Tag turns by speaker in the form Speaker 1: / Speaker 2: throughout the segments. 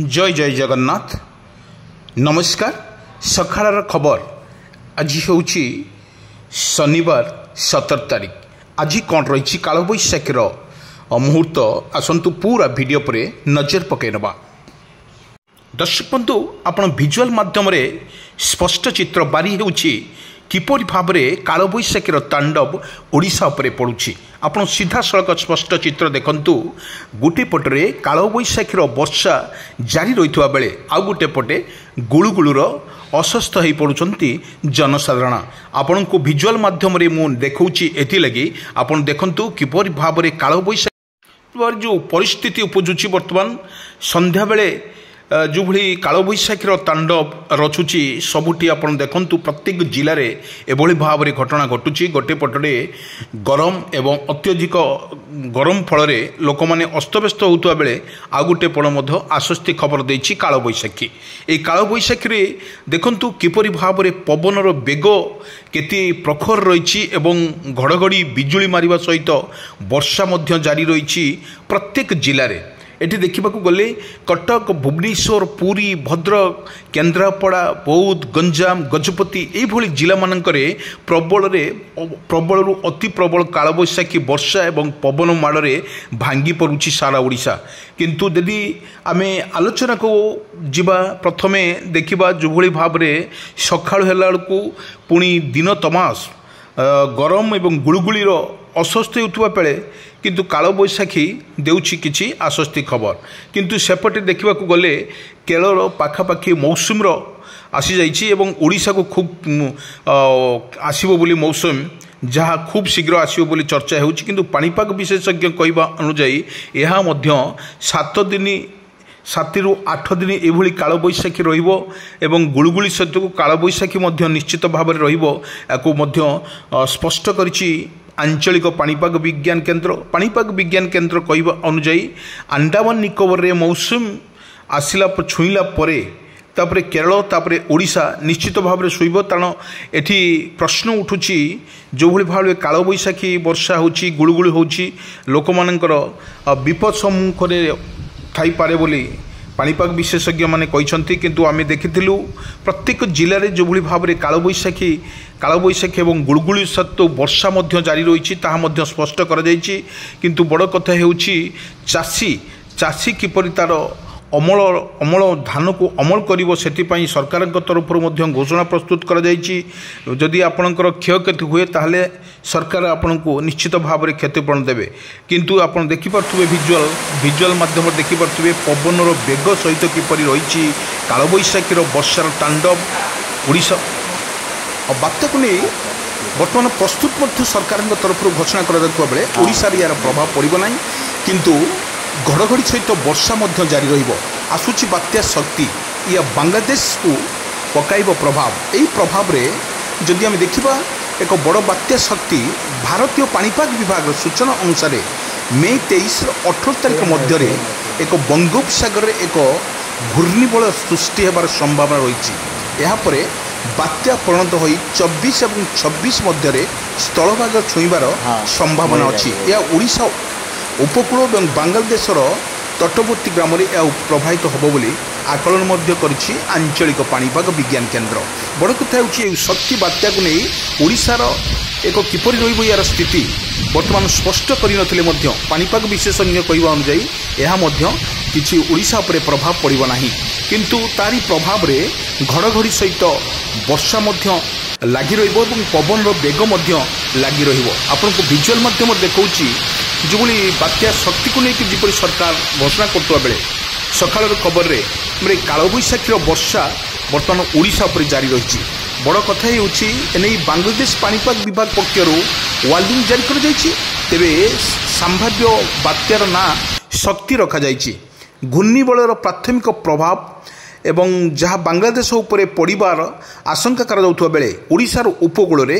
Speaker 1: जय जय जगन्नाथ नमस्कार। सकाळ खबर आज हूँ शनिवार 17 तारीख। आज कौन रही कालबैशाखीर मुहूर्त आसतु पूरा वीडियो पर नजर पकईनवा। दर्शक बंधु आपण भिजुआल माध्यम स्पष्ट चित्र बारी होउछि किपरि भाव में कालबैशाखीर तांडव ओडिशा उपरे पड़ुछि। आपण सीधा सड़क स्पष्ट चित्र देखंतु। गोटे पटरे कालबैशाखीर वर्षा जारी रही बेले आउ गोटे पटे गुळुगुळुर अस्वस्थ हो पड़ुछंती जनसाधारण। आपण को भिजुआल माध्यम मु देखौछि एथिलगी आपण देखंतु किपरि भाव में कालबैशाखी जो परिस्थिति उपजुछि। वर्तमान संध्या बेले जो भली कालबैशाखीर तांडव रचुची सबुटी आपण देखंतु प्रत्येक जिले में एभली भाव में घटना घटुची। गोटे पटरे गरम एवं अत्यधिक गरम फल लोक मैंने अस्तव्यस्त होता बेले आ गोटे पड़ आश्वस्ति खबर देछि कालबैशाखी। ए कालबैशाखी देखंतु किपरि भाव में पवनर बेग केते प्रखर रही एवं घड़घड़ी बिजुली मारिबा सहित वर्षा मध्य जारी रही प्रत्येक जिले में। एटी देखा गले कटक भुवनेश्वर पुरी भद्रक केन्द्रापड़ा बौद्ध गंजाम गजपति यही जिला मानकरे प्रबल अति प्रबल कालबैशाखी वर्षा एवं पवन माड़े भांगी पड़ुछि सारा ओडिशा। किंतु यदि आमे आलोचना को जीवा प्रथमे देखिबा जो भली भाव में सकाळ हेला बेलकु पुणी दिन तमास गरम एवं गुळुगुळीर अस्वस्थ होता बेले किंतु कालबैशाखी देउछि किछि आश्वस्ति खबर। किंतु सेपटे देखा गले केरल पाखापाखि मौसुम आसी जाइछि एवं ओडिशा को खूब आसीबो बोली मौसम जहाँ खूब शीघ्र आसीबो बोली चर्चा होउछि। किंतु पाणीपाग विशेषज्ञ कहवा अनुसार यह मध्य 7 रु 8 दिन एभली कालबैशाखी रहिबो एवं गुळुगुळी सहित कालबैशाखी मध्य निश्चित भाव में रहिबो याकु मध्य स्पष्ट करिछि आंचलिक पाणीपाग विज्ञान केन्द्र। पाणीपाग विज्ञान केन्द्र कहवा अनुसार अंडमान निकोबर रे मौसुम आसिला छुईला परे तापरे केरल तापरे ओडिशा निश्चित भाव में शुभ। कारण एठी प्रश्न उठुची जो भली भाव में कालबैशाखी वर्षा होची गुळुगुळी होची लोक मानकर विपद सम्मुख थाई पारे बोली पाणीपाग विशेषज्ञ माने कहते। किंतु आमे देखिथिलु प्रत्येक जिले में जो भली भाव में कालबैशाखी एवं गुळुगुळी सहित वर्षा मध्य जारी रही ताहा मध्य स्पष्ट कर जाइछि। किंतु बड़ कथा हेउछि चाषी किपरि तार अमल धान को अमल करिवो सेतिपई सरकार तरफ घोषणा प्रस्तुत कर जाइछि। जदि आपणकर क्षयक्षति हुए ताहले सरकार आपन को निश्चित भाव में क्षतिपूरण देवे। किंतु आपन देखि पार्थुबे भिजुआल माध्यम देखि पार्थुबे पवनर बेग सहित किपरि रही कालबैशाखीर वर्षार तांडव ओडिशा और बात्या को नहीं बर्तमान प्रस्तुत सरकार तरफ घोषणा कर बेले ओडिशा यार प्रभाव पड़ो ना। किंतु घड़घड़ी सहित वर्षा मध्य जारी रहिबो। आसुची बात्या शक्ति या बांग्लादेश को पकाइब प्रभाव। यही प्रभाव रे जदि आम देखा एक बड़ बात्या शक्ति भारतीय पाणीपाग विभाग सूचना अनुसार मे 23 और 18 तारीख मध्य एक बंगोपसागर एक घूर्णिबल सृष्टि होबार संभावना रही। यापर बात्या परिणत हो 24 और 26 मध्य स्थलभाग छुईबार संभावना अच्छी। यह ओडिशा उपकूल और बांग्लादेशर तटवर्ती ग्राम में यह प्रभावित होब बोली आकलन करिछि आंचलिक पाणीपाग विज्ञान केन्द्र। बड़ कथा होछि शक्ति बात्या को नहीं ओडिशार एक किपरि रहिबो यार स्थिति वर्तमान स्पष्ट करिनथिले मध्य पाणीपाग विशेषज्ञ कहवा अनुसार यह मध्य किछि ओडिशा उपरे प्रभाव पड़िबो नाही। किंतु तारी प्रभाव रे घड़घड़ी सहित वर्षा मध्य लागि रहिबो एवं पवन बेग मध्य लागि रहिबो। आपन को भिजुआल माध्यम देखौछि जो भली बात्या शक्ति को लेकिन जिपरि सरकार घोषणा करता बेले सकाळ खबर रे कालबैशाखीर वर्षा वर्तमान ओडिशा पर जारी रही। बड़ कथा होछि एने बांग्लादेश पाणीपाग विभाग पक्षर वार्निंग जारी कर जाइछि। तेबे संभाव्य बात्यार ना शक्ति रखा जाइछि। घूर्णिबलर प्राथमिक प्रभाव एवं जहाँ बांग्लादेश उपरे पड़िबार आशंका करा जाउथबा बेले ओडिशार उपकूल रे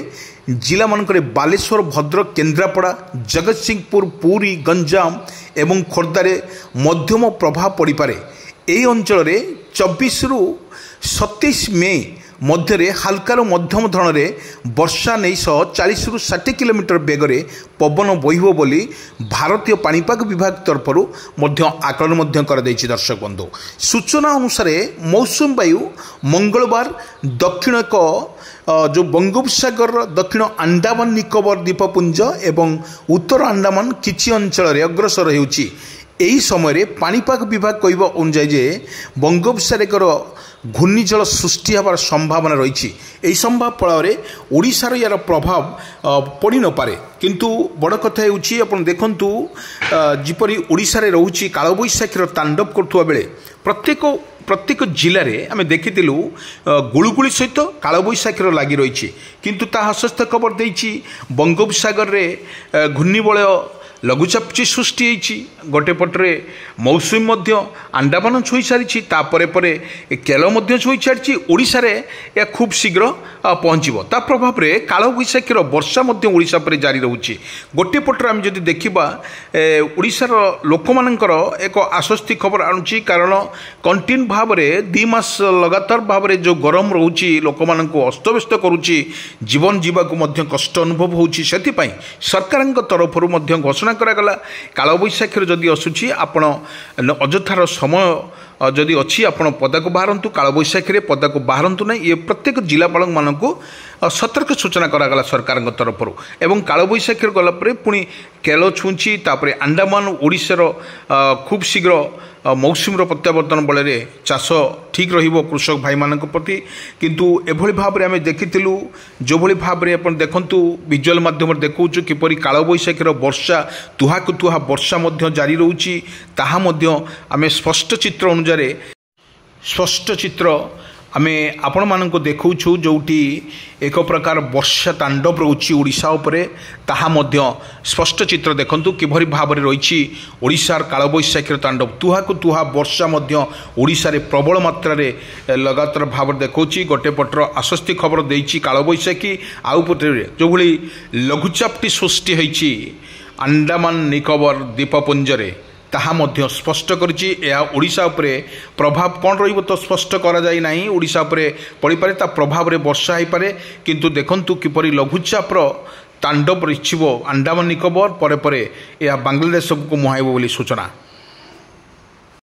Speaker 1: जिला मानकरे बालेश्वर भद्रक केन्द्रापड़ा जगतसिंहपुर पुरी गंजाम एवं खोर्धारे मध्यम प्रभाव पड़ी पारे। यही अंचल 24 रु 27 मे ମଧ୍ୟରେ ହାଲକାରୁ ମଧ୍ୟମ ଧରଣରେ ବର୍ଷା ନେଇ 40ରୁ 60 କିଲୋମିଟର ବେଗରେ ପବନ ବହିବ ବୋଲି ଭାରତୀୟ ପାଣିପାଗ ବିଭାଗ ତରଫରୁ ମଧ୍ୟ ଆକଳନ ମଧ୍ୟ କରାଯାଇଛି। ଦର୍ଶକ ବନ୍ଧୁ, ସୂଚନା ଅନୁସାରେ ମୌସୁମୀ ବାୟୁ ମଙ୍ଗଳବାର ଦକ୍ଷିଣ जो बंगोपसागर दक्षिण अंडमान निकोबर द्वीपपुंज एवं उत्तर अंडमान किछि अंचल अग्रसर होउछि। एही समय पाणीपाग विभाग कहवा अनुसार जे बंगोपसागर घूर्णिझड़ सृष्टि होवार संभावना रही। संभाव फल ओडिशार यार प्रभाव पड़ न पारे, किंतु बड़ कथा आप देखु जिपरि ओडिशारे रहुछि कालबैशाखीर तांडव करुवा बेले प्रत्येक जिले में आम देखी गुड़गुड़ी सहित कालबैशाखीर लगी रही, किंतु ता हस्त खबर देछि बंगोपसागर में घूर्णिबलय लघुचापची सृष्टि होती। गोटे पटरे मौसुमी अंडमान छुई सारी, परे केल छुई सारी। ओडिशा रे या खूब शीघ्र पहुँचब, ता प्रभाव में कालबैशाखीर वर्षा ओडिशा पर जारी रोचे। गोटे पटरे आम जदि देखा ओडिशार लोक मानकर एक आश्वस्ति खबर आणुची, कारण कंटिन्यू भाव में 2 मास लगातार भाव में जो गरम रोचे लोक मान अस्तव्यस्त करुच्ची, जीवन जीवाक कष्ट अनुभव होची। सेथिपाई सरकार तरफ घोषणा करागला कालबैशाखीर जदि आसूची आपण अଯଥାର समय जदि अच्छी आपण पदाक बाहरतु, कालबैशाखी पदाक बाहरतु ना। ये प्रत्येक जिलापाल मानक सतर्क सूचना करागला सरकार तरफ। एवं कालबैशाखी गलापर पुणी केल छुंची, तापरे अंडमान ओडिशार खूब शीघ्र मौसुमीर प्रत्यावर्तन बल चाष ठीक रहिबो कृषक भाई मानक प्रति। किंतु एभली भाव में आम देखिलु जो भली भाव में अपन देखंतु विजुअल माध्यम देखौछु किपरि कालबैशाखीर वर्षा तुहाकु तुहा वर्षा जारी रोची। ताहा आम स्पष्ट चित्र अनुसार स्पष्ट चित्र आम आपण मानक देखौछु जोटी एक प्रकार वर्षा तांडव रोची ओडिशा उपरे। ताहा स्पष्ट चित्र देखंतु किभरी भाव में रही ओडिशार कालबैशाखीर तांडव। तुहाकु तुहा वर्षा ओडिशा रे प्रबल मात्रा रे लगातार भाव देखौछि। गोटे पटर आश्वस्ति खबर देछि कालबैशाखी, आउ पटरे जो भली लघुचापटी सृष्टि होइछि अंडमान निकोबर द्वीपपुंज रे, ताहा मध्य स्पष्ट करिछि। ओडिशा उपरे प्रभाव कौन रहिबो तो स्पष्ट करा जाय नाही। ओडिशा उपरे पड़ी पारे, ता प्रभाव रे वर्षा होई पारे, किंतु देखंतु किपरि लघुचापर तांडव रहिबो अंडमान निकोबर परे परे या बांग्लादेश को मुहाइबो बोली सूचना।